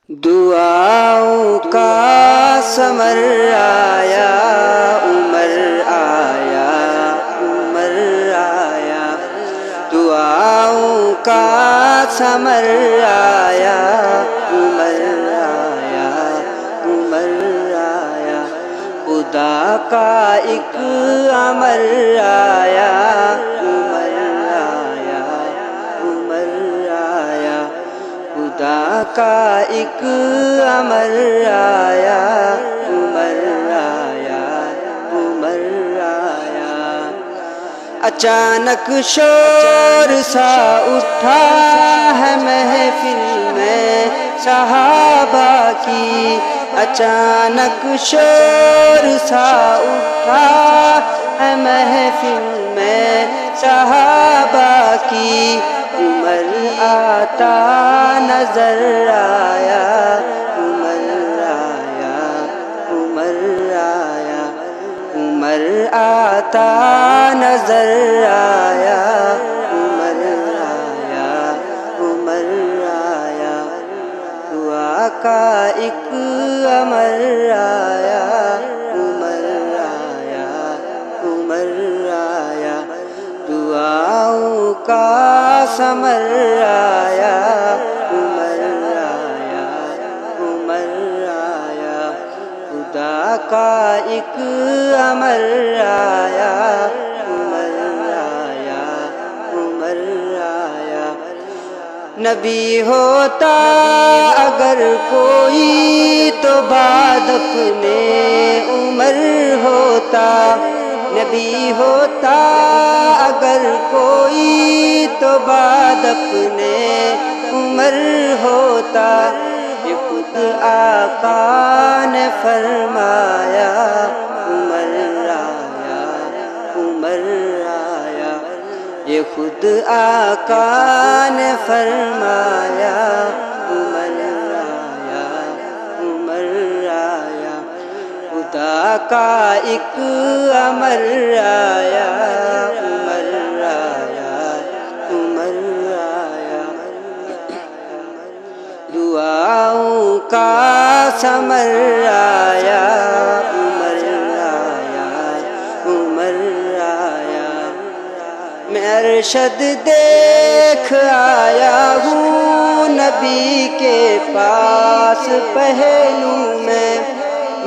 دعاؤں کا ثمر آیا، عمر آیا، عمر آیا، دعاؤں کا ثمر آیا، عمر آیا، عمر آیا، خدا کا ایک امر آیا، عمر آیا، عمر آیا، خدا کا ایک امر آیا، عمر آیا، عمر آیا، اچانک شور سا اٹھا ہے محفل میں صحابہ کی، اچانک شور سا اٹھا ہے محفل میں صحابہ کی، عمر آتا نظر آیا، عمر آیا، عمر آیا، عمر آتا نظر آیا، عمر آیا، عمر آیا، دعا کا ایک امر آیا، عمر آیا، عمر آیا، دعاؤں کا ثمر آیا، عمر آیا، عمر آیا، خدا کا ایک امر آیا، عمر آیا، عمر آیا، نبی ہوتا اگر کوئی تو بعد اپنے عمر ہوتا، نبی ہوتا اگر کوئی تو بعد اپنے عمر ہوتا، یہ خود آقا نے فرمایا، عمر آیا، عمر آیا، یہ خود آقا نے فرمایا، عمر آیا، عمر آیا، خدا کا ایک امر آیا، عمر آیا، عمر آیا، دعاؤں کا ثمر آیا، عمر آیا، عمر آیا، میں ارشد دیکھ آیا ہوں نبی کے پاس پہلو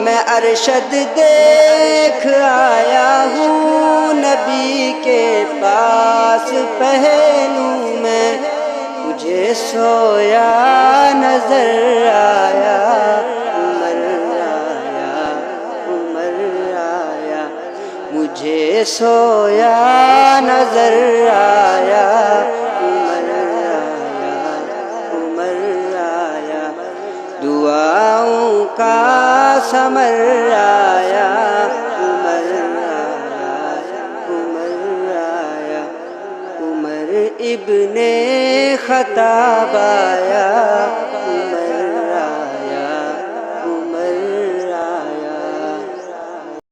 میں ارشد دیکھ آیا ہوں نبی کے پاس پہلو میں، مجھے سویا نظر آیا، عمر آیا، عمر آیا، مجھے سویا نظر آیا، عمر آیا، عمر آیا، دعاؤں کا ثمر آیا، عمر آیا، عمر آیا، عمر ابن خطاب آیا،